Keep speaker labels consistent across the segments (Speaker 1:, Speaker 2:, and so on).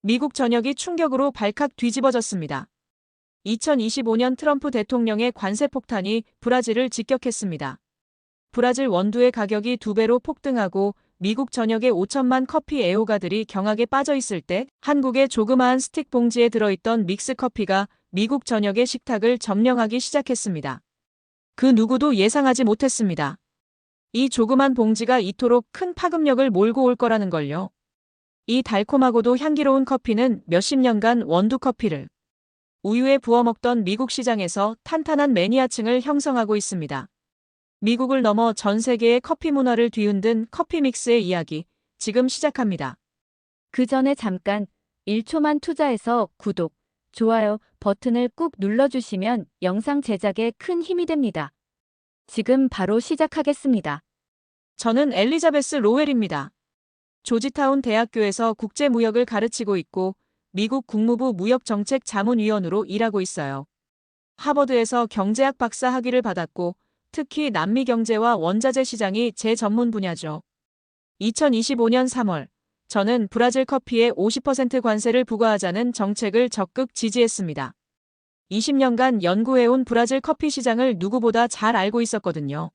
Speaker 1: 미국 전역이 충격으로 발칵 뒤집어졌습니다. 2025년 트럼프 대통령의 관세 폭탄이 브라질을 직격했습니다. 브라질 원두의 가격이 2배로 폭등하고 미국 전역의 5천만 커피 애호가들이 경악에 빠져 있을 때 한국의 조그마한 스틱 봉지에 들어있던 믹스 커피가 미국 전역의 식탁을 점령하기 시작했습니다. 그 누구도 예상하지 못했습니다. 이 조그만 봉지가 이토록 큰 파급력을 몰고 올 거라는 걸요. 이 달콤하고도 향기로운 커피는 몇십 년간 원두 커피를 우유에 부어 먹던 미국 시장에서 탄탄한 매니아층을 형성하고 있습니다. 미국을 넘어 전 세계의 커피 문화를 뒤흔든 커피 믹스의 이야기, 지금 시작합니다.
Speaker 2: 그 전에 잠깐 1초만 투자해서 구독, 좋아요 버튼을 꾹 눌러주시면 영상 제작에 큰 힘이 됩니다. 지금 바로 시작하겠습니다.
Speaker 1: 저는 엘리자베스 로웰입니다. 조지타운 대학교에서 국제무역을 가르치고 있고 미국 국무부 무역정책 자문위원으로 일하고 있어요. 하버드에서 경제학 박사 학위를 받았고 특히 남미 경제와 원자재 시장이 제 전문 분야죠. 2025년 3월, 저는 브라질 커피에 50% 관세를 부과하자는 정책을 적극 지지했습니다. 20년간 연구해온 브라질 커피 시장을 누구보다 잘 알고 있었거든요.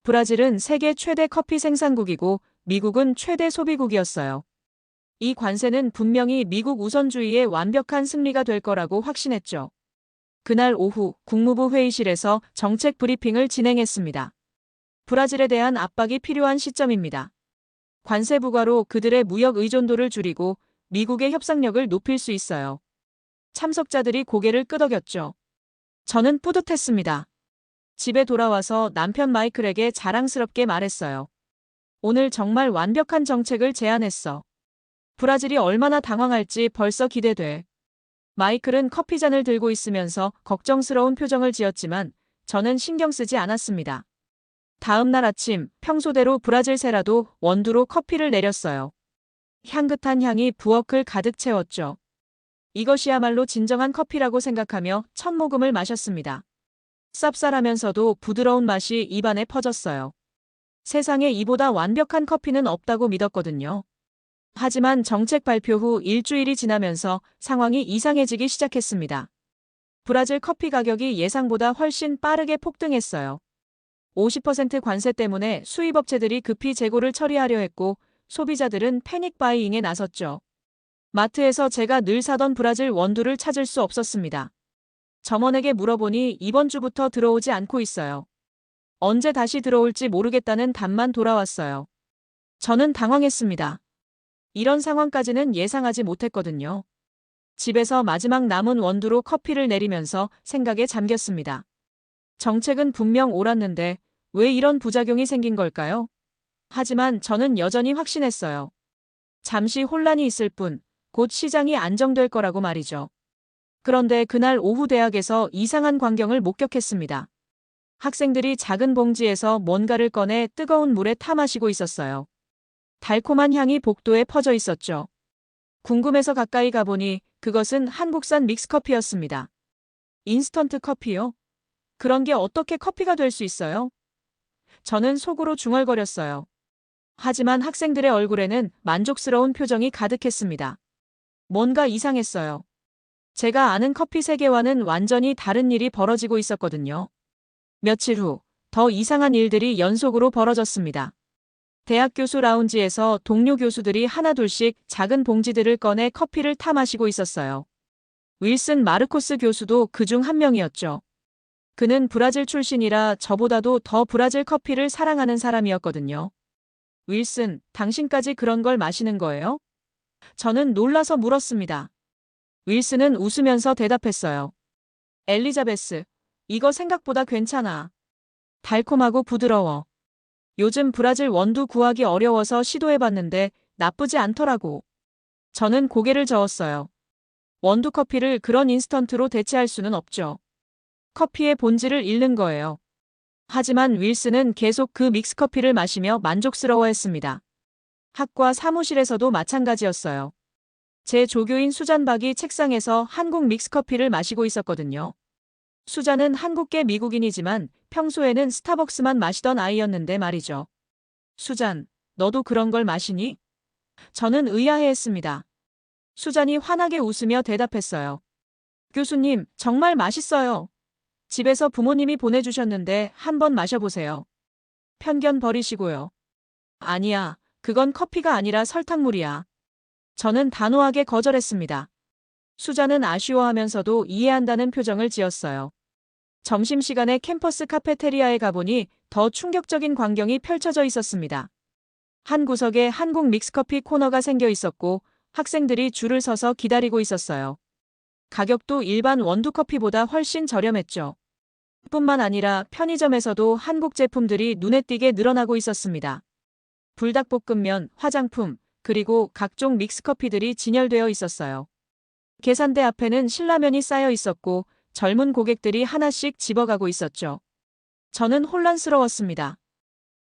Speaker 1: 브라질은 세계 최대 커피 생산국이고 미국은 최대 소비국이었어요. 이 관세는 분명히 미국 우선주의의 완벽한 승리가 될 거라고 확신했죠. 그날 오후 국무부 회의실에서 정책 브리핑을 진행했습니다. 브라질에 대한 압박이 필요한 시점입니다. 관세 부과로 그들의 무역 의존도를 줄이고 미국의 협상력을 높일 수 있어요. 참석자들이 고개를 끄덕였죠. 저는 뿌듯했습니다. 집에 돌아와서 남편 마이클에게 자랑스럽게 말했어요. 오늘 정말 완벽한 정책을 제안했어. 브라질이 얼마나 당황할지 벌써 기대돼. 마이클은 커피잔을 들고 있으면서 걱정스러운 표정을 지었지만 저는 신경 쓰지 않았습니다. 다음 날 아침 평소대로 브라질 세라도 원두로 커피를 내렸어요. 향긋한 향이 부엌을 가득 채웠죠. 이것이야말로 진정한 커피라고 생각하며 첫 모금을 마셨습니다. 쌉쌀하면서도 부드러운 맛이 입안에 퍼졌어요. 세상에 이보다 완벽한 커피는 없다고 믿었거든요. 하지만 정책 발표 후 일주일이 지나면서 상황이 이상해지기 시작했습니다. 브라질 커피 가격이 예상보다 훨씬 빠르게 폭등했어요. 50% 관세 때문에 수입업체들이 급히 재고를 처리하려 했고 소비자들은 패닉 바이잉에 나섰죠. 마트에서 제가 늘 사던 브라질 원두를 찾을 수 없었습니다. 점원에게 물어보니 이번 주부터 들어오지 않고 있어요. 언제 다시 들어올지 모르겠다는 답만 돌아왔어요. 저는 당황했습니다. 이런 상황까지는 예상하지 못했거든요. 집에서 마지막 남은 원두로 커피를 내리면서 생각에 잠겼습니다. 정책은 분명 옳았는데 왜 이런 부작용이 생긴 걸까요? 하지만 저는 여전히 확신했어요. 잠시 혼란이 있을 뿐, 곧 시장이 안정될 거라고 말이죠. 그런데 그날 오후 대학에서 이상한 광경을 목격했습니다. 학생들이 작은 봉지에서 뭔가를 꺼내 뜨거운 물에 타 마시고 있었어요. 달콤한 향이 복도에 퍼져 있었죠. 궁금해서 가까이 가보니 그것은 한국산 믹스커피였습니다. 인스턴트 커피요? 그런 게 어떻게 커피가 될 수 있어요? 저는 속으로 중얼거렸어요. 하지만 학생들의 얼굴에는 만족스러운 표정이 가득했습니다. 뭔가 이상했어요. 제가 아는 커피 세계와는 완전히 다른 일이 벌어지고 있었거든요. 며칠 후, 더 이상한 일들이 연속으로 벌어졌습니다. 대학 교수 라운지에서 동료 교수들이 하나둘씩 작은 봉지들을 꺼내 커피를 타 마시고 있었어요. 윌슨 마르코스 교수도 그중 한 명이었죠. 그는 브라질 출신이라 저보다도 더 브라질 커피를 사랑하는 사람이었거든요. 윌슨, 당신까지 그런 걸 마시는 거예요? 저는 놀라서 물었습니다. 윌슨은 웃으면서 대답했어요. 엘리자베스, 이거 생각보다 괜찮아. 달콤하고 부드러워. 요즘 브라질 원두 구하기 어려워서 시도해봤는데 나쁘지 않더라고. 저는 고개를 저었어요. 원두 커피를 그런 인스턴트로 대체할 수는 없죠. 커피의 본질을 잃는 거예요. 하지만 윌슨은 계속 그 믹스커피를 마시며 만족스러워했습니다. 학과 사무실에서도 마찬가지였어요. 제 조교인 수잔 박이 책상에서 한국 믹스커피를 마시고 있었거든요. 수잔은 한국계 미국인이지만 평소에는 스타벅스만 마시던 아이였는데 말이죠. 수잔, 너도 그런 걸 마시니? 저는 의아해했습니다. 수잔이 환하게 웃으며 대답했어요. 교수님, 정말 맛있어요. 집에서 부모님이 보내주셨는데 한번 마셔보세요. 편견 버리시고요. 아니야, 그건 커피가 아니라 설탕물이야. 저는 단호하게 거절했습니다. 수잔은 아쉬워하면서도 이해한다는 표정을 지었어요. 점심시간에 캠퍼스 카페테리아에 가보니 더 충격적인 광경이 펼쳐져 있었습니다. 한 구석에 한국 믹스커피 코너가 생겨 있었고 학생들이 줄을 서서 기다리고 있었어요. 가격도 일반 원두커피보다 훨씬 저렴했죠. 뿐만 아니라 편의점에서도 한국 제품들이 눈에 띄게 늘어나고 있었습니다. 불닭볶음면, 화장품, 그리고 각종 믹스커피들이 진열되어 있었어요. 계산대 앞에는 신라면이 쌓여 있었고 젊은 고객들이 하나씩 집어가고 있었죠. 저는 혼란스러웠습니다.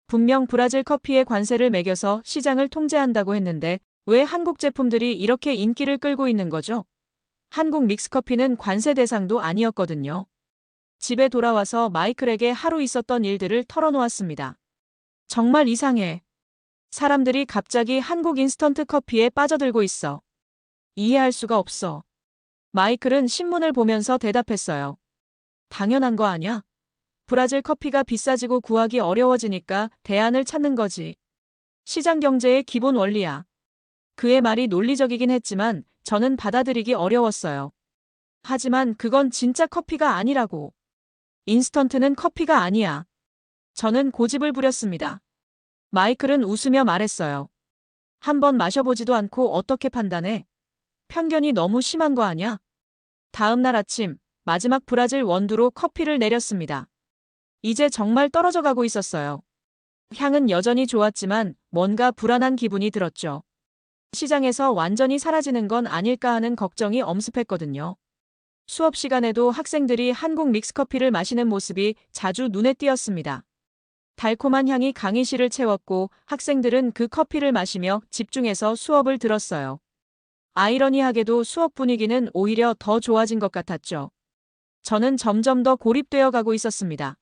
Speaker 1: 분명 브라질 커피에 관세를 매겨서 시장을 통제한다고 했는데 왜 한국 제품들이 이렇게 인기를 끌고 있는 거죠? 한국 믹스커피는 관세 대상도 아니었거든요. 집에 돌아와서 마이클에게 하루 있었던 일들을 털어놓았습니다. 정말 이상해. 사람들이 갑자기 한국 인스턴트 커피에 빠져들고 있어. 이해할 수가 없어. 마이클은 신문을 보면서 대답했어요. 당연한 거 아냐? 브라질 커피가 비싸지고 구하기 어려워지니까 대안을 찾는 거지. 시장 경제의 기본 원리야. 그의 말이 논리적이긴 했지만 저는 받아들이기 어려웠어요. 하지만 그건 진짜 커피가 아니라고. 인스턴트는 커피가 아니야. 저는 고집을 부렸습니다. 마이클은 웃으며 말했어요. 한번 마셔보지도 않고 어떻게 판단해? 편견이 너무 심한 거 아냐? 다음 날 아침, 마지막 브라질 원두로 커피를 내렸습니다. 이제 정말 떨어져 가고 있었어요. 향은 여전히 좋았지만 뭔가 불안한 기분이 들었죠. 시장에서 완전히 사라지는 건 아닐까 하는 걱정이 엄습했거든요. 수업 시간에도 학생들이 한국 믹스커피를 마시는 모습이 자주 눈에 띄었습니다. 달콤한 향이 강의실을 채웠고 학생들은 그 커피를 마시며 집중해서 수업을 들었어요. 아이러니하게도 수업 분위기는 오히려 더 좋아진 것 같았죠. 저는 점점 더 고립되어 가고 있었습니다.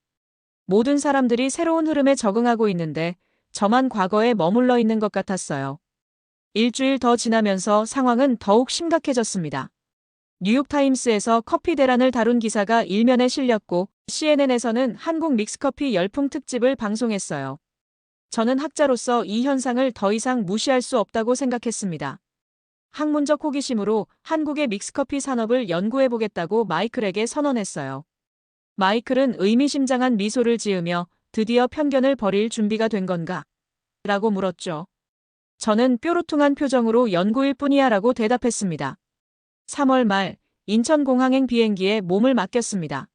Speaker 1: 모든 사람들이 새로운 흐름에 적응하고 있는데 저만 과거에 머물러 있는 것 같았어요. 일주일 더 지나면서 상황은 더욱 심각해졌습니다. 뉴욕타임스에서 커피 대란을 다룬 기사가 일면에 실렸고 CNN에서는 한국 믹스커피 열풍 특집을 방송했어요. 저는 학자로서 이 현상을 더 이상 무시할 수 없다고 생각했습니다. 학문적 호기심으로 한국의 믹스커피 산업을 연구해보겠다고 마이클에게 선언했어요. 마이클은 의미심장한 미소를 지으며 드디어 편견을 버릴 준비가 된 건가? 라고 물었죠. 저는 뾰루퉁한 표정으로 연구일 뿐이야 라고 대답했습니다. 3월 말 인천공항행 비행기에 몸을 맡겼습니다.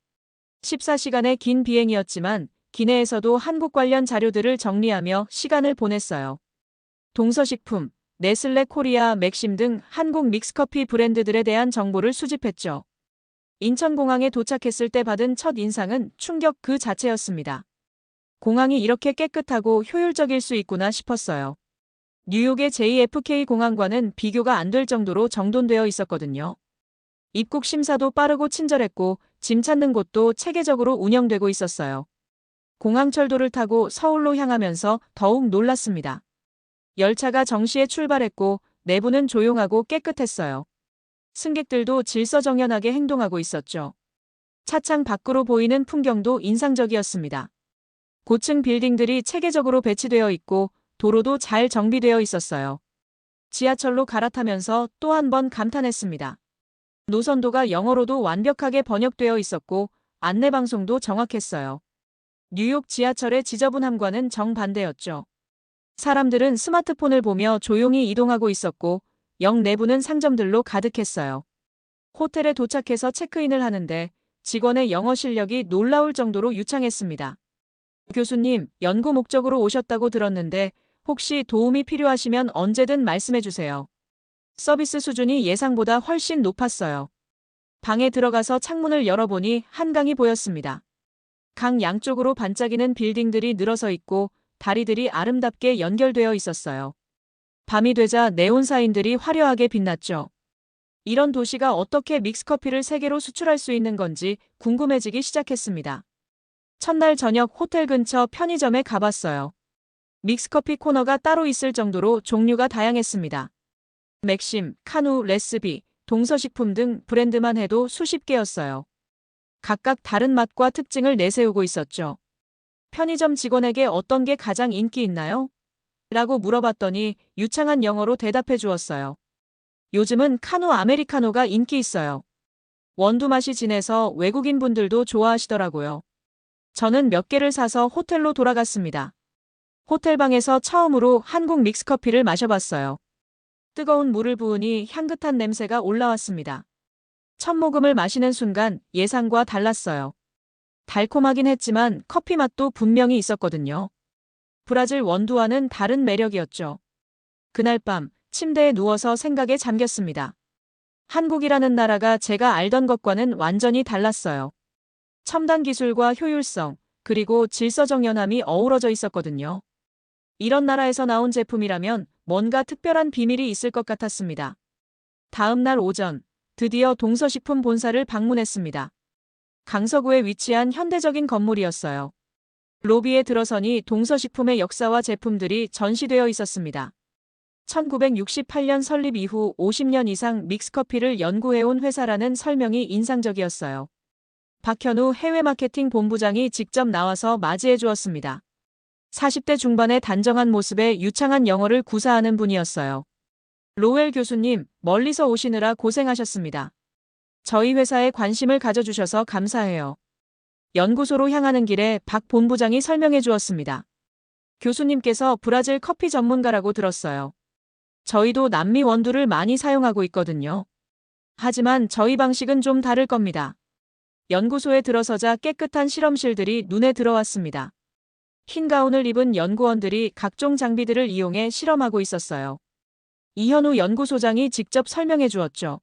Speaker 1: 14시간의 긴 비행이었지만 기내에서도 한국 관련 자료들을 정리하며 시간을 보냈어요. 동서식품, 네슬레 코리아, 맥심 등 한국 믹스커피 브랜드들에 대한 정보를 수집했죠. 인천공항에 도착했을 때 받은 첫 인상은 충격 그 자체였습니다. 공항이 이렇게 깨끗하고 효율적일 수 있구나 싶었어요. 뉴욕의 JFK 공항과는 비교가 안 될 정도로 정돈되어 있었거든요. 입국 심사도 빠르고 친절했고 짐 찾는 곳도 체계적으로 운영되고 있었어요. 공항철도를 타고 서울로 향하면서 더욱 놀랐습니다. 열차가 정시에 출발했고 내부는 조용하고 깨끗했어요. 승객들도 질서정연하게 행동하고 있었죠. 차창 밖으로 보이는 풍경도 인상적이었습니다. 고층 빌딩들이 체계적으로 배치되어 있고 도로도 잘 정비되어 있었어요. 지하철로 갈아타면서 또 한 번 감탄했습니다. 노선도가 영어로도 완벽하게 번역되어 있었고 안내방송도 정확했어요. 뉴욕 지하철의 지저분함과는 정반대였죠. 사람들은 스마트폰을 보며 조용히 이동하고 있었고 역 내부는 상점들로 가득했어요. 호텔에 도착해서 체크인을 하는데 직원의 영어 실력이 놀라울 정도로 유창했습니다. 교수님, 연구 목적으로 오셨다고 들었는데 혹시 도움이 필요하시면 언제든 말씀해 주세요. 서비스 수준이 예상보다 훨씬 높았어요. 방에 들어가서 창문을 열어보니 한강이 보였습니다. 강 양쪽으로 반짝이는 빌딩들이 늘어서 있고 다리들이 아름답게 연결되어 있었어요. 밤이 되자 네온 사인들이 화려하게 빛났죠. 이런 도시가 어떻게 믹스커피를 세계로 수출할 수 있는 건지 궁금해지기 시작했습니다. 첫날 저녁 호텔 근처 편의점에 가봤어요. 믹스커피 코너가 따로 있을 정도로 종류가 다양했습니다. 맥심, 카누, 레스비, 동서식품 등 브랜드만 해도 수십 개였어요. 각각 다른 맛과 특징을 내세우고 있었죠. 편의점 직원에게 어떤 게 가장 인기 있나요? 라고 물어봤더니 유창한 영어로 대답해 주었어요. 요즘은 카누 아메리카노가 인기 있어요. 원두 맛이 진해서 외국인 분들도 좋아하시더라고요. 저는 몇 개를 사서 호텔로 돌아갔습니다. 호텔방에서 처음으로 한국 믹스커피를 마셔봤어요. 뜨거운 물을 부으니 향긋한 냄새가 올라왔습니다. 첫 모금을 마시는 순간 예상과 달랐어요. 달콤하긴 했지만 커피 맛도 분명히 있었거든요. 브라질 원두와는 다른 매력이었죠. 그날 밤 침대에 누워서 생각에 잠겼습니다. 한국이라는 나라가 제가 알던 것과는 완전히 달랐어요. 첨단 기술과 효율성, 그리고 질서정연함이 어우러져 있었거든요. 이런 나라에서 나온 제품이라면 뭔가 특별한 비밀이 있을 것 같았습니다. 다음 날 오전, 드디어 동서식품 본사를 방문했습니다. 강서구에 위치한 현대적인 건물이었어요. 로비에 들어서니 동서식품의 역사와 제품들이 전시되어 있었습니다. 1968년 설립 이후 50년 이상 믹스커피를 연구해온 회사라는 설명이 인상적이었어요. 박현우 해외 마케팅 본부장이 직접 나와서 맞이해 주었습니다. 40대 중반의 단정한 모습에 유창한 영어를 구사하는 분이었어요. 로웰 교수님, 멀리서 오시느라 고생하셨습니다. 저희 회사에 관심을 가져주셔서 감사해요. 연구소로 향하는 길에 박 본부장이 설명해 주었습니다. 교수님께서 브라질 커피 전문가라고 들었어요. 저희도 남미 원두를 많이 사용하고 있거든요. 하지만 저희 방식은 좀 다를 겁니다. 연구소에 들어서자 깨끗한 실험실들이 눈에 들어왔습니다. 흰 가운을 입은 연구원들이 각종 장비들을 이용해 실험하고 있었어요. 이현우 연구소장이 직접 설명해 주었죠.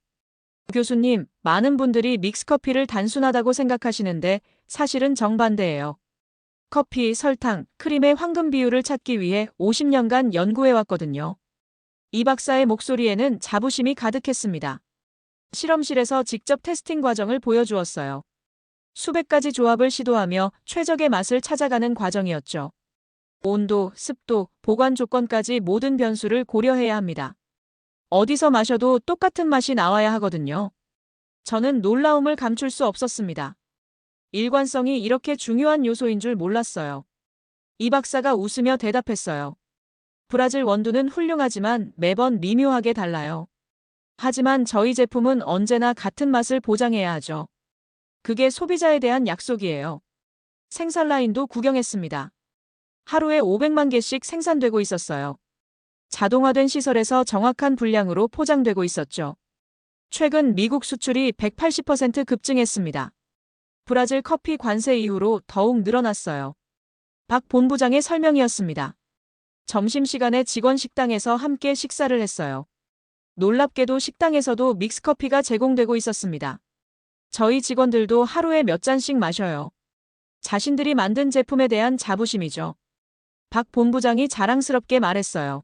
Speaker 1: 교수님, 많은 분들이 믹스커피를 단순하다고 생각하시는데 사실은 정반대예요. 커피, 설탕, 크림의 황금 비율을 찾기 위해 50년간 연구해 왔거든요. 이 박사의 목소리에는 자부심이 가득했습니다. 실험실에서 직접 테스팅 과정을 보여주었어요. 수백 가지 조합을 시도하며 최적의 맛을 찾아가는 과정이었죠. 온도, 습도, 보관 조건까지 모든 변수를 고려해야 합니다. 어디서 마셔도 똑같은 맛이 나와야 하거든요. 저는 놀라움을 감출 수 없었습니다. 일관성이 이렇게 중요한 요소인 줄 몰랐어요. 이 박사가 웃으며 대답했어요. 브라질 원두는 훌륭하지만 매번 미묘하게 달라요. 하지만 저희 제품은 언제나 같은 맛을 보장해야 하죠. 그게 소비자에 대한 약속이에요. 생산 라인도 구경했습니다. 하루에 500만 개씩 생산되고 있었어요. 자동화된 시설에서 정확한 분량으로 포장되고 있었죠. 최근 미국 수출이 180% 급증했습니다. 브라질 커피 관세 이후로 더욱 늘어났어요. 박 본부장의 설명이었습니다. 점심시간에 직원 식당에서 함께 식사를 했어요. 놀랍게도 식당에서도 믹스커피가 제공되고 있었습니다. 저희 직원들도 하루에 몇 잔씩 마셔요. 자신들이 만든 제품에 대한 자부심이죠. 박 본부장이 자랑스럽게 말했어요.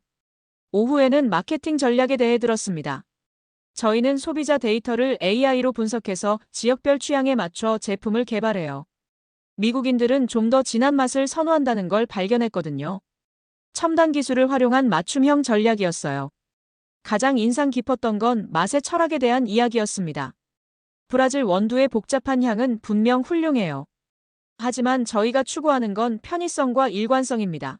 Speaker 1: 오후에는 마케팅 전략에 대해 들었습니다. 저희는 소비자 데이터를 AI로 분석해서 지역별 취향에 맞춰 제품을 개발해요. 미국인들은 좀 더 진한 맛을 선호한다는 걸 발견했거든요. 첨단 기술을 활용한 맞춤형 전략이었어요. 가장 인상 깊었던 건 맛의 철학에 대한 이야기였습니다. 브라질 원두의 복잡한 향은 분명 훌륭해요. 하지만 저희가 추구하는 건 편의성과 일관성입니다.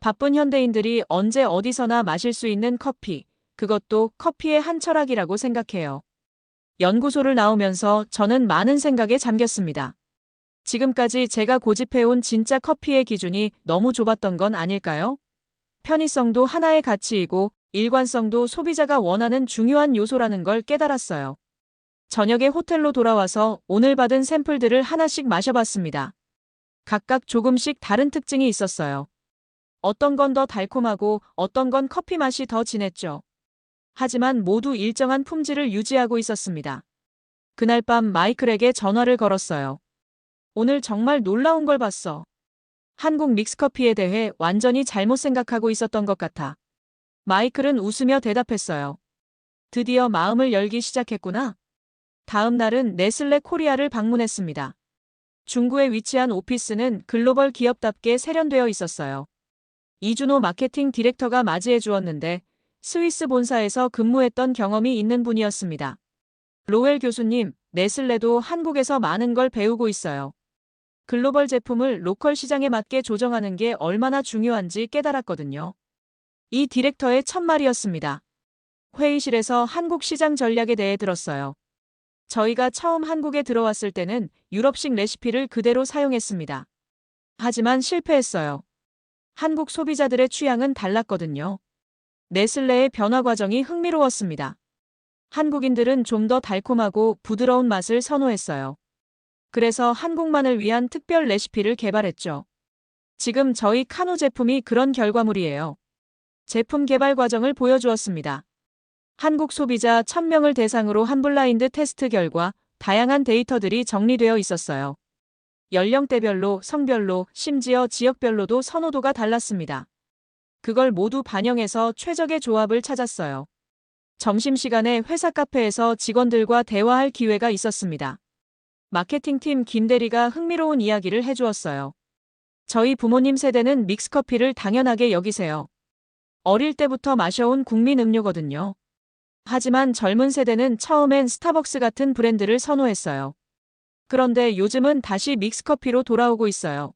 Speaker 1: 바쁜 현대인들이 언제 어디서나 마실 수 있는 커피, 그것도 커피의 한 철학이라고 생각해요. 연구소를 나오면서 저는 많은 생각에 잠겼습니다. 지금까지 제가 고집해온 진짜 커피의 기준이 너무 좁았던 건 아닐까요? 편의성도 하나의 가치이고 일관성도 소비자가 원하는 중요한 요소라는 걸 깨달았어요. 저녁에 호텔로 돌아와서 오늘 받은 샘플들을 하나씩 마셔봤습니다. 각각 조금씩 다른 특징이 있었어요. 어떤 건 더 달콤하고 어떤 건 커피 맛이 더 진했죠. 하지만 모두 일정한 품질을 유지하고 있었습니다. 그날 밤 마이클에게 전화를 걸었어요. 오늘 정말 놀라운 걸 봤어. 한국 믹스커피에 대해 완전히 잘못 생각하고 있었던 것 같아. 마이클은 웃으며 대답했어요. 드디어 마음을 열기 시작했구나. 다음 날은 네슬레 코리아를 방문했습니다. 중구에 위치한 오피스는 글로벌 기업답게 세련되어 있었어요. 이준호 마케팅 디렉터가 맞이해 주었는데 스위스 본사에서 근무했던 경험이 있는 분이었습니다. 로웰 교수님, 네슬레도 한국에서 많은 걸 배우고 있어요. 글로벌 제품을 로컬 시장에 맞게 조정하는 게 얼마나 중요한지 깨달았거든요. 이 디렉터의 첫말이었습니다. 회의실에서 한국 시장 전략에 대해 들었어요. 저희가 처음 한국에 들어왔을 때는 유럽식 레시피를 그대로 사용했습니다. 하지만 실패했어요. 한국 소비자들의 취향은 달랐거든요. 네슬레의 변화 과정이 흥미로웠습니다. 한국인들은 좀 더 달콤하고 부드러운 맛을 선호했어요. 그래서 한국만을 위한 특별 레시피를 개발했죠. 지금 저희 카누 제품이 그런 결과물이에요. 제품 개발 과정을 보여주었습니다. 한국 소비자 1000명을 대상으로 한 블라인드 테스트 결과 다양한 데이터들이 정리되어 있었어요. 연령대별로, 성별로, 심지어 지역별로도 선호도가 달랐습니다. 그걸 모두 반영해서 최적의 조합을 찾았어요. 점심시간에 회사 카페에서 직원들과 대화할 기회가 있었습니다. 마케팅팀 김 대리가 흥미로운 이야기를 해주었어요. 저희 부모님 세대는 믹스커피를 당연하게 여기세요. 어릴 때부터 마셔온 국민 음료거든요. 하지만 젊은 세대는 처음엔 스타벅스 같은 브랜드를 선호했어요. 그런데 요즘은 다시 믹스커피로 돌아오고 있어요.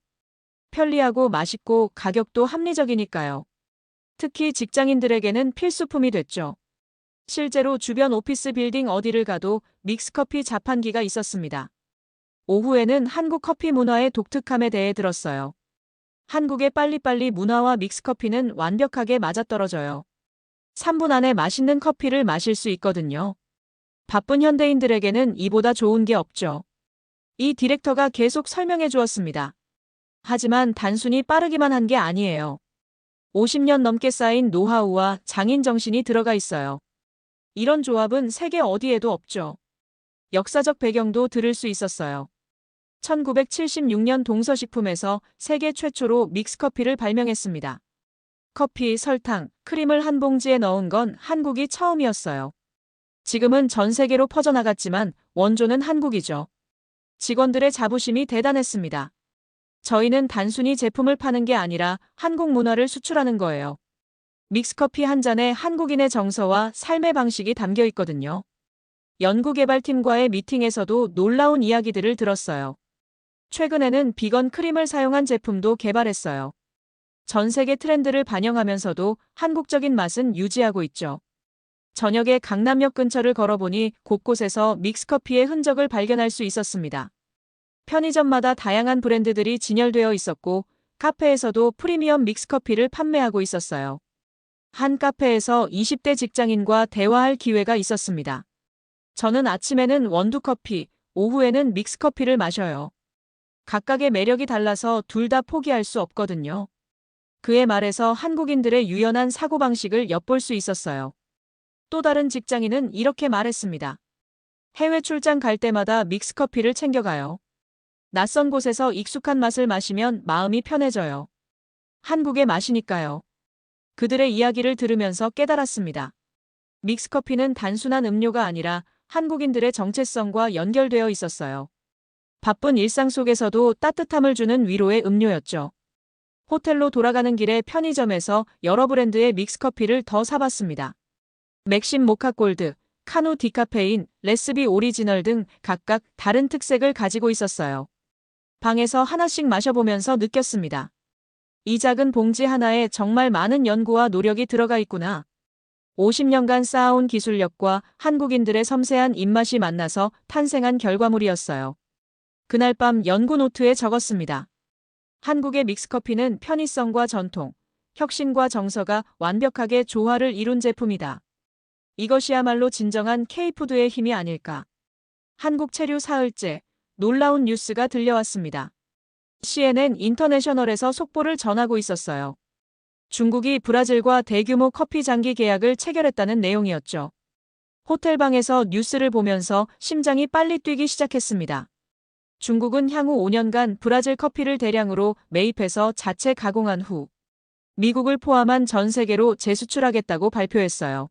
Speaker 1: 편리하고 맛있고 가격도 합리적이니까요. 특히 직장인들에게는 필수품이 됐죠. 실제로 주변 오피스 빌딩 어디를 가도 믹스커피 자판기가 있었습니다. 오후에는 한국 커피 문화의 독특함에 대해 들었어요. 한국의 빨리빨리 문화와 믹스커피는 완벽하게 맞아떨어져요. 3분 안에 맛있는 커피를 마실 수 있거든요. 바쁜 현대인들에게는 이보다 좋은 게 없죠. 이 디렉터가 계속 설명해 주었습니다. 하지만 단순히 빠르기만 한 게 아니에요. 50년 넘게 쌓인 노하우와 장인 정신이 들어가 있어요. 이런 조합은 세계 어디에도 없죠. 역사적 배경도 들을 수 있었어요. 1976년 동서식품에서 세계 최초로 믹스커피를 발명했습니다. 커피, 설탕, 크림을 한 봉지에 넣은 건 한국이 처음이었어요. 지금은 전 세계로 퍼져나갔지만 원조는 한국이죠. 직원들의 자부심이 대단했습니다. 저희는 단순히 제품을 파는 게 아니라 한국 문화를 수출하는 거예요. 믹스커피 한 잔에 한국인의 정서와 삶의 방식이 담겨 있거든요. 연구개발팀과의 미팅에서도 놀라운 이야기들을 들었어요. 최근에는 비건 크림을 사용한 제품도 개발했어요. 전 세계 트렌드를 반영하면서도 한국적인 맛은 유지하고 있죠. 저녁에 강남역 근처를 걸어보니 곳곳에서 믹스커피의 흔적을 발견할 수 있었습니다. 편의점마다 다양한 브랜드들이 진열되어 있었고 카페에서도 프리미엄 믹스커피를 판매하고 있었어요. 한 카페에서 20대 직장인과 대화할 기회가 있었습니다. 저는 아침에는 원두커피, 오후에는 믹스커피를 마셔요. 각각의 매력이 달라서 둘 다 포기할 수 없거든요. 그의 말에서 한국인들의 유연한 사고방식을 엿볼 수 있었어요. 또 다른 직장인은 이렇게 말했습니다. 해외 출장 갈 때마다 믹스커피를 챙겨가요. 낯선 곳에서 익숙한 맛을 마시면 마음이 편해져요. 한국의 맛이니까요. 그들의 이야기를 들으면서 깨달았습니다. 믹스커피는 단순한 음료가 아니라 한국인들의 정체성과 연결되어 있었어요. 바쁜 일상 속에서도 따뜻함을 주는 위로의 음료였죠. 호텔로 돌아가는 길에 편의점에서 여러 브랜드의 믹스커피를 더 사봤습니다. 맥심 모카골드, 카누 디카페인, 레스비 오리지널 등 각각 다른 특색을 가지고 있었어요. 방에서 하나씩 마셔보면서 느꼈습니다. 이 작은 봉지 하나에 정말 많은 연구와 노력이 들어가 있구나. 50년간 쌓아온 기술력과 한국인들의 섬세한 입맛이 만나서 탄생한 결과물이었어요. 그날 밤 연구 노트에 적었습니다. 한국의 믹스커피는 편의성과 전통, 혁신과 정서가 완벽하게 조화를 이룬 제품이다. 이것이야말로 진정한 K푸드의 힘이 아닐까. 한국 체류 사흘째, 놀라운 뉴스가 들려왔습니다. CNN 인터내셔널에서 속보를 전하고 있었어요. 중국이 브라질과 대규모 커피 장기 계약을 체결했다는 내용이었죠. 호텔방에서 뉴스를 보면서 심장이 빨리 뛰기 시작했습니다. 중국은 향후 5년간 브라질 커피를 대량으로 매입해서 자체 가공한 후 미국을 포함한 전 세계로 재수출하겠다고 발표했어요.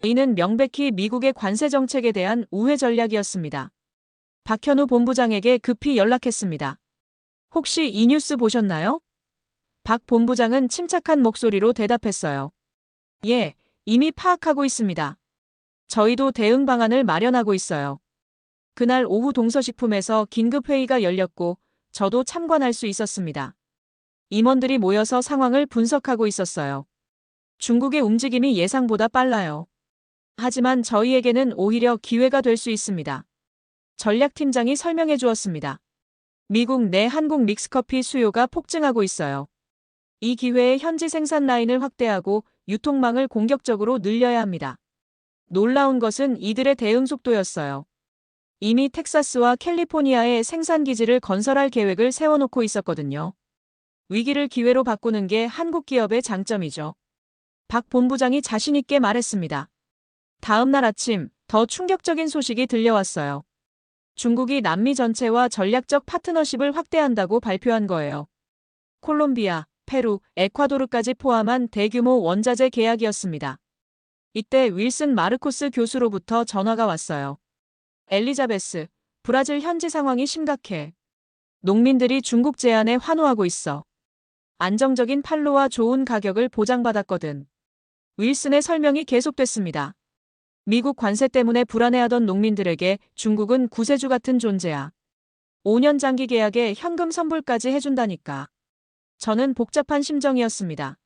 Speaker 1: 이는 명백히 미국의 관세 정책에 대한 우회 전략이었습니다. 박현우 본부장에게 급히 연락했습니다. 혹시 이 뉴스 보셨나요? 박 본부장은 침착한 목소리로 대답했어요. 예, 이미 파악하고 있습니다. 저희도 대응 방안을 마련하고 있어요. 그날 오후 동서식품에서 긴급회의가 열렸고 저도 참관할 수 있었습니다. 임원들이 모여서 상황을 분석하고 있었어요. 중국의 움직임이 예상보다 빨라요. 하지만 저희에게는 오히려 기회가 될 수 있습니다. 전략팀장이 설명해 주었습니다. 미국 내 한국 믹스커피 수요가 폭증하고 있어요. 이 기회에 현지 생산 라인을 확대하고 유통망을 공격적으로 늘려야 합니다. 놀라운 것은 이들의 대응 속도였어요. 이미 텍사스와 캘리포니아에 생산 기지를 건설할 계획을 세워놓고 있었거든요. 위기를 기회로 바꾸는 게 한국 기업의 장점이죠. 박 본부장이 자신있게 말했습니다. 다음 날 아침 더 충격적인 소식이 들려왔어요. 중국이 남미 전체와 전략적 파트너십을 확대한다고 발표한 거예요. 콜롬비아, 페루, 에콰도르까지 포함한 대규모 원자재 계약이었습니다. 이때 윌슨 마르코스 교수로부터 전화가 왔어요. 엘리자베스, 브라질 현지 상황이 심각해. 농민들이 중국 제안에 환호하고 있어. 안정적인 판로와 좋은 가격을 보장받았거든. 윌슨의 설명이 계속됐습니다. 미국 관세 때문에 불안해하던 농민들에게 중국은 구세주 같은 존재야. 5년 장기 계약에 현금 선불까지 해준다니까. 저는 복잡한 심정이었습니다.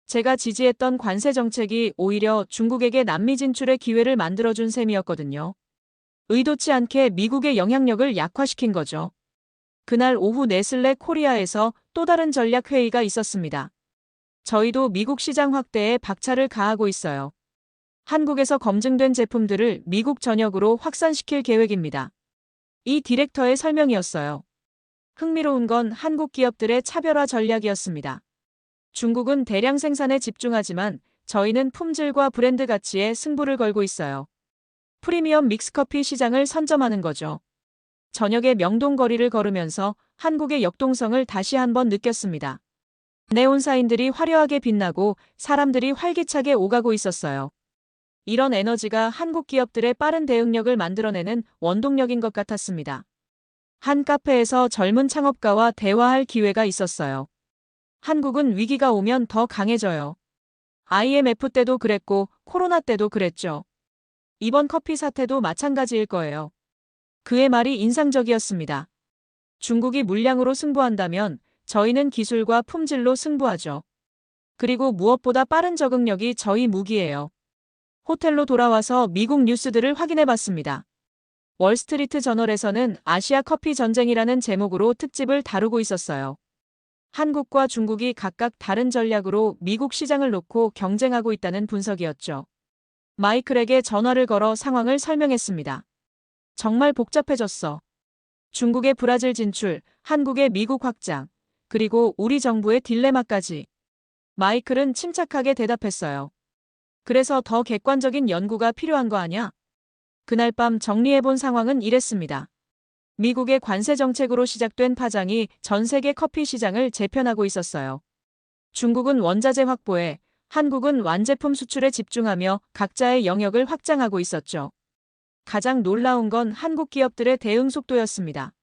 Speaker 1: 제가 지지했던 관세 정책이 오히려 중국에게 남미 진출의 기회를 만들어준 셈이었거든요. 의도치 않게 미국의 영향력을 약화시킨 거죠. 그날 오후 네슬레 코리아에서 또 다른 전략 회의가 있었습니다. 저희도 미국 시장 확대에 박차를 가하고 있어요. 한국에서 검증된 제품들을 미국 전역으로 확산시킬 계획입니다. 이 디렉터의 설명이었어요. 흥미로운 건 한국 기업들의 차별화 전략이었습니다. 중국은 대량 생산에 집중하지만 저희는 품질과 브랜드 가치에 승부를 걸고 있어요. 프리미엄 믹스커피 시장을 선점하는 거죠. 저녁에 명동거리를 걸으면서 한국의 역동성을 다시 한번 느꼈습니다. 네온사인들이 화려하게 빛나고 사람들이 활기차게 오가고 있었어요. 이런 에너지가 한국 기업들의 빠른 대응력을 만들어내는 원동력인 것 같았습니다. 한 카페에서 젊은 창업가와 대화할 기회가 있었어요. 한국은 위기가 오면 더 강해져요. IMF 때도 그랬고 코로나 때도 그랬죠. 이번 커피 사태도 마찬가지일 거예요. 그의 말이 인상적이었습니다. 중국이 물량으로 승부한다면 저희는 기술과 품질로 승부하죠. 그리고 무엇보다 빠른 적응력이 저희 무기예요. 호텔로 돌아와서 미국 뉴스들을 확인해 봤습니다. 월스트리트 저널에서는 아시아 커피 전쟁이라는 제목으로 특집을 다루고 있었어요. 한국과 중국이 각각 다른 전략으로 미국 시장을 놓고 경쟁하고 있다는 분석이었죠. 마이클에게 전화를 걸어 상황을 설명했습니다. 정말 복잡해졌어. 중국의 브라질 진출, 한국의 미국 확장, 그리고 우리 정부의 딜레마까지. 마이클은 침착하게 대답했어요. 그래서 더 객관적인 연구가 필요한 거 아냐? 그날 밤 정리해본 상황은 이랬습니다. 미국의 관세 정책으로 시작된 파장이 전 세계 커피 시장을 재편하고 있었어요. 중국은 원자재 확보에, 한국은 완제품 수출에 집중하며 각자의 영역을 확장하고 있었죠. 가장 놀라운 건 한국 기업들의 대응 속도였습니다.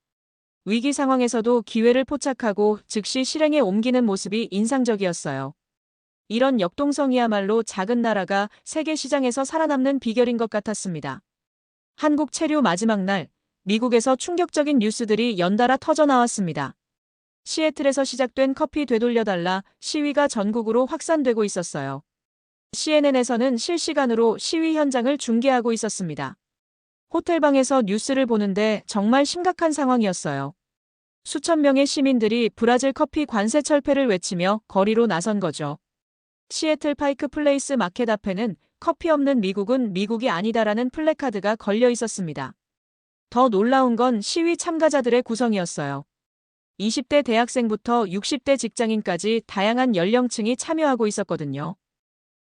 Speaker 1: 위기 상황에서도 기회를 포착하고 즉시 실행에 옮기는 모습이 인상적이었어요. 이런 역동성이야말로 작은 나라가 세계 시장에서 살아남는 비결인 것 같았습니다. 한국 체류 마지막 날, 미국에서 충격적인 뉴스들이 연달아 터져나왔습니다. 시애틀에서 시작된 커피 되돌려달라 시위가 전국으로 확산되고 있었어요. CNN에서는 실시간으로 시위 현장을 중계하고 있었습니다. 호텔방에서 뉴스를 보는데 정말 심각한 상황이었어요. 수천 명의 시민들이 브라질 커피 관세 철폐를 외치며 거리로 나선 거죠. 시애틀 파이크 플레이스 마켓 앞에는 커피 없는 미국은 미국이 아니다라는 플래카드가 걸려 있었습니다. 더 놀라운 건 시위 참가자들의 구성이었어요. 20대 대학생부터 60대 직장인까지 다양한 연령층이 참여하고 있었거든요.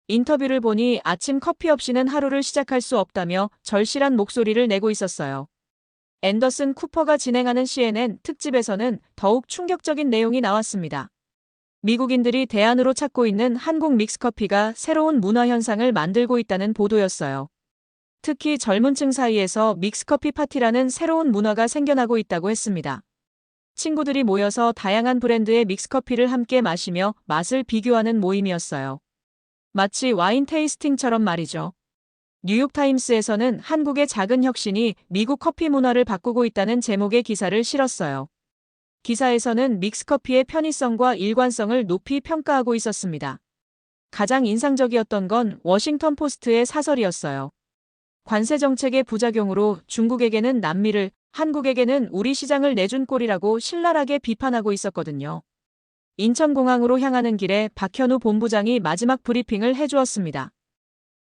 Speaker 1: 인터뷰를 보니 아침 커피 없이는 하루를 시작할 수 없다며 절실한 목소리를 내고 있었어요. 앤더슨 쿠퍼가 진행하는 CNN 특집에서는 더욱 충격적인 내용이 나왔습니다. 미국인들이 대안으로 찾고 있는 한국 믹스커피가 새로운 문화 현상을 만들고 있다는 보도였어요. 특히 젊은 층 사이에서 믹스커피 파티라는 새로운 문화가 생겨나고 있다고 했습니다. 친구들이 모여서 다양한 브랜드의 믹스커피를 함께 마시며 맛을 비교하는 모임이었어요. 마치 와인 테이스팅처럼 말이죠. 뉴욕타임스에서는 한국의 작은 혁신이 미국 커피 문화를 바꾸고 있다는 제목의 기사를 실었어요. 기사에서는 믹스커피의 편의성과 일관성을 높이 평가하고 있었습니다. 가장 인상적이었던 건 워싱턴 포스트의 사설이었어요. 관세 정책의 부작용으로 중국에게는 남미를, 한국에게는 우리 시장을 내준 꼴이라고 신랄하게 비판하고 있었거든요. 인천공항으로 향하는 길에 박현우 본부장이 마지막 브리핑을 해주었습니다.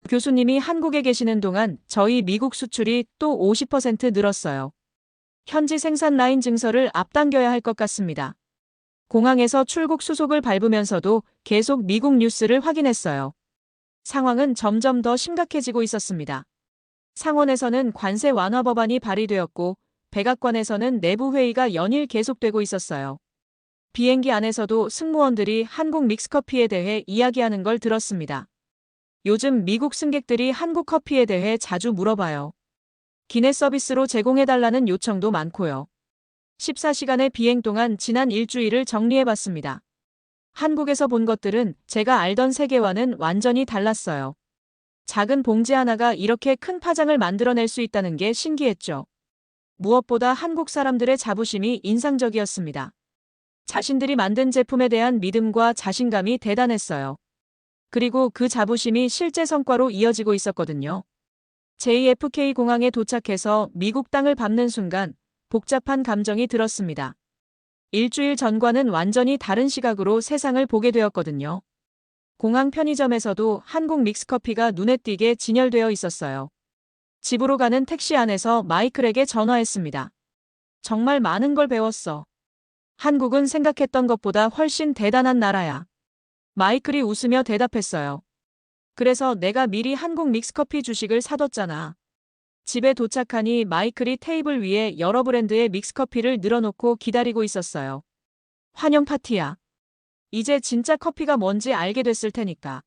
Speaker 1: 교수님이 한국에 계시는 동안 저희 미국 수출이 또 50% 늘었어요. 현지 생산 라인 증설을 앞당겨야 할 것 같습니다. 공항에서 출국 수속을 밟으면서도 계속 미국 뉴스를 확인했어요. 상황은 점점 더 심각해지고 있었습니다. 상원에서는 관세 완화 법안이 발의되었고 백악관에서는 내부 회의가 연일 계속되고 있었어요. 비행기 안에서도 승무원들이 한국 믹스커피에 대해 이야기하는 걸 들었습니다. 요즘 미국 승객들이 한국 커피에 대해 자주 물어봐요. 기내 서비스로 제공해달라는 요청도 많고요. 14시간의 비행 동안 지난 일주일을 정리해봤습니다. 한국에서 본 것들은 제가 알던 세계와는 완전히 달랐어요. 작은 봉지 하나가 이렇게 큰 파장을 만들어낼 수 있다는 게 신기했죠. 무엇보다 한국 사람들의 자부심이 인상적이었습니다. 자신들이 만든 제품에 대한 믿음과 자신감이 대단했어요. 그리고 그 자부심이 실제 성과로 이어지고 있었거든요. JFK 공항에 도착해서 미국 땅을 밟는 순간 복잡한 감정이 들었습니다. 일주일 전과는 완전히 다른 시각으로 세상을 보게 되었거든요. 공항 편의점에서도 한국 믹스커피가 눈에 띄게 진열되어 있었어요. 집으로 가는 택시 안에서 마이클에게 전화했습니다. 정말 많은 걸 배웠어. 한국은 생각했던 것보다 훨씬 대단한 나라야. 마이클이 웃으며 대답했어요. 그래서 내가 미리 한국 믹스커피 주식을 사뒀잖아. 집에 도착하니 마이클이 테이블 위에 여러 브랜드의 믹스커피를 늘어놓고 기다리고 있었어요. 환영 파티야. 이제 진짜 커피가 뭔지 알게 됐을 테니까.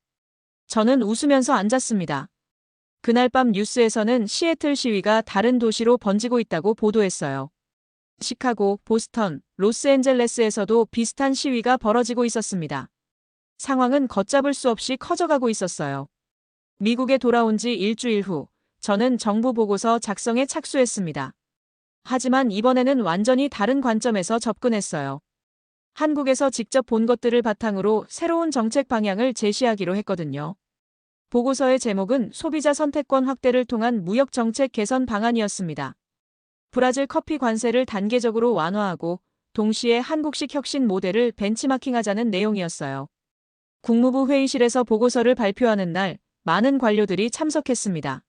Speaker 1: 저는 웃으면서 앉았습니다. 그날 밤 뉴스에서는 시애틀 시위가 다른 도시로 번지고 있다고 보도했어요. 시카고, 보스턴, 로스앤젤레스에서도 비슷한 시위가 벌어지고 있었습니다. 상황은 걷잡을 수 없이 커져가고 있었어요. 미국에 돌아온 지 일주일 후, 저는 정부 보고서 작성에 착수했습니다. 하지만 이번에는 완전히 다른 관점에서 접근했어요. 한국에서 직접 본 것들을 바탕으로 새로운 정책 방향을 제시하기로 했거든요. 보고서의 제목은 소비자 선택권 확대를 통한 무역 정책 개선 방안이었습니다. 브라질 커피 관세를 단계적으로 완화하고 동시에 한국식 혁신 모델을 벤치마킹하자는 내용이었어요. 국무부 회의실에서 보고서를 발표하는 날 많은 관료들이 참석했습니다.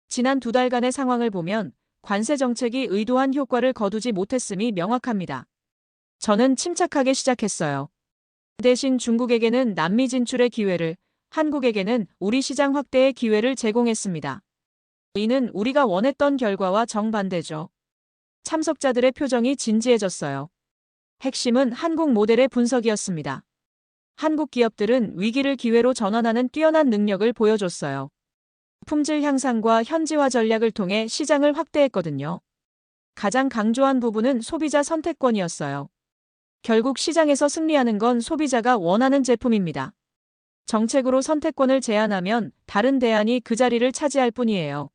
Speaker 1: 지난 2달간의 상황을 보면 관세 정책이 의도한 효과를 거두지 못했음이 명확합니다. 저는 침착하게 시작했어요. 대신 중국에게는 남미 진출의 기회를, 한국에게는 우리 시장 확대의 기회를 제공했습니다. 이는 우리가 원했던 결과와 정반대죠. 참석자들의 표정이 진지해졌어요. 핵심은 한국 모델의 분석이었습니다. 한국 기업들은 위기를 기회로 전환하는 뛰어난 능력을 보여줬어요. 품질 향상과 현지화 전략을 통해 시장을 확대했거든요. 가장 강조한 부분은 소비자 선택권이었어요. 결국 시장에서 승리하는 건 소비자가 원하는 제품입니다. 정책으로 선택권을 제한하면 다른 대안이 그 자리를 차지할 뿐이에요.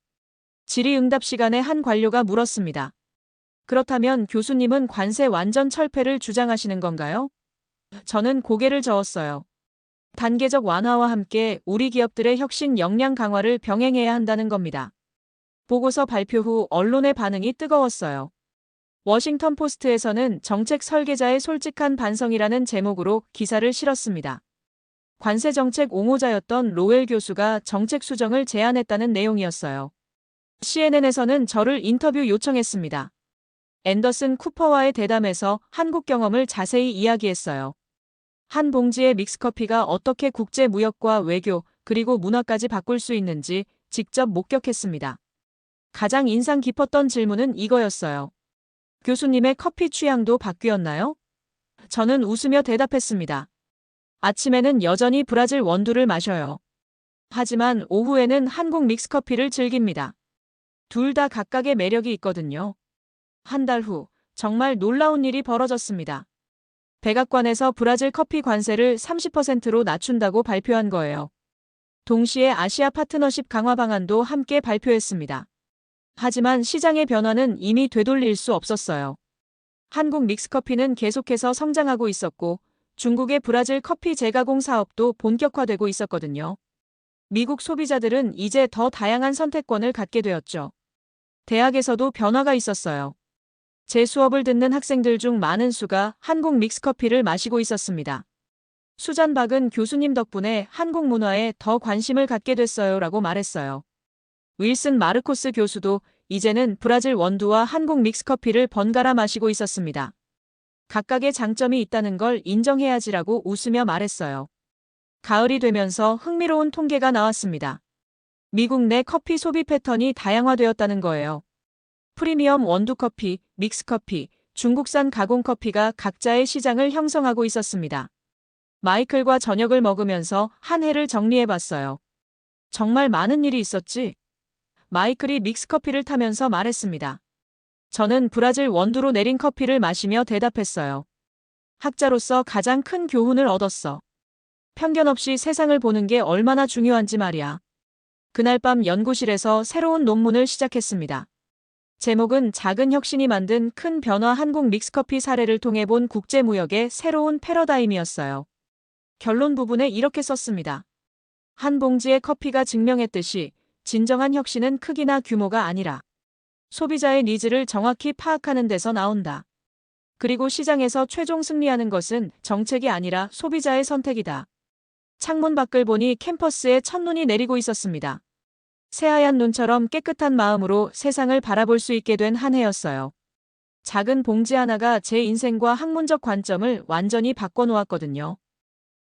Speaker 1: 질의응답 시간에 한 관료가 물었습니다. 그렇다면 교수님은 관세 완전 철폐를 주장하시는 건가요? 저는 고개를 저었어요. 단계적 완화와 함께 우리 기업들의 혁신 역량 강화를 병행해야 한다는 겁니다. 보고서 발표 후 언론의 반응이 뜨거웠어요. 워싱턴 포스트에서는 정책 설계자의 솔직한 반성이라는 제목으로 기사를 실었습니다. 관세 정책 옹호자였던 로웰 교수가 정책 수정을 제안했다는 내용이었어요. CNN에서는 저를 인터뷰 요청했습니다. 앤더슨 쿠퍼와의 대담에서 한국 경험을 자세히 이야기했어요. 한 봉지의 믹스커피가 어떻게 국제 무역과 외교, 그리고 문화까지 바꿀 수 있는지 직접 목격했습니다. 가장 인상 깊었던 질문은 이거였어요. 교수님의 커피 취향도 바뀌었나요? 저는 웃으며 대답했습니다. 아침에는 여전히 브라질 원두를 마셔요. 하지만 오후에는 한국 믹스커피를 즐깁니다. 둘 다 각각의 매력이 있거든요. 한 달 후, 정말 놀라운 일이 벌어졌습니다. 백악관에서 브라질 커피 관세를 30%로 낮춘다고 발표한 거예요. 동시에 아시아 파트너십 강화 방안도 함께 발표했습니다. 하지만 시장의 변화는 이미 되돌릴 수 없었어요. 한국 믹스커피는 계속해서 성장하고 있었고 중국의 브라질 커피 재가공 사업도 본격화되고 있었거든요. 미국 소비자들은 이제 더 다양한 선택권을 갖게 되었죠. 대학에서도 변화가 있었어요. 제 수업을 듣는 학생들 중 많은 수가 한국 믹스커피를 마시고 있었습니다. 수잔박은 교수님 덕분에 한국 문화에 더 관심을 갖게 됐어요 라고 말했어요. 윌슨 마르코스 교수도 이제는 브라질 원두와 한국 믹스커피를 번갈아 마시고 있었습니다. 각각의 장점이 있다는 걸 인정해야지라고 웃으며 말했어요. 가을이 되면서 흥미로운 통계가 나왔습니다. 미국 내 커피 소비 패턴이 다양화되었다는 거예요. 프리미엄 원두커피, 믹스커피, 중국산 가공커피가 각자의 시장을 형성하고 있었습니다. 마이클과 저녁을 먹으면서 한 해를 정리해봤어요. 정말 많은 일이 있었지? 마이클이 믹스커피를 타면서 말했습니다. 저는 브라질 원두로 내린 커피를 마시며 대답했어요. 학자로서 가장 큰 교훈을 얻었어. 편견 없이 세상을 보는 게 얼마나 중요한지 말이야. 그날 밤 연구실에서 새로운 논문을 시작했습니다. 제목은 작은 혁신이 만든 큰 변화 한국 믹스커피 사례를 통해 본 국제무역의 새로운 패러다임이었어요. 결론 부분에 이렇게 썼습니다. 한 봉지의 커피가 증명했듯이 진정한 혁신은 크기나 규모가 아니라 소비자의 니즈를 정확히 파악하는 데서 나온다. 그리고 시장에서 최종 승리하는 것은 정책이 아니라 소비자의 선택이다. 창문 밖을 보니 캠퍼스에 첫눈이 내리고 있었습니다. 새하얀 눈처럼 깨끗한 마음으로 세상을 바라볼 수 있게 된 한 해였어요. 작은 봉지 하나가 제 인생과 학문적 관점을 완전히 바꿔놓았거든요.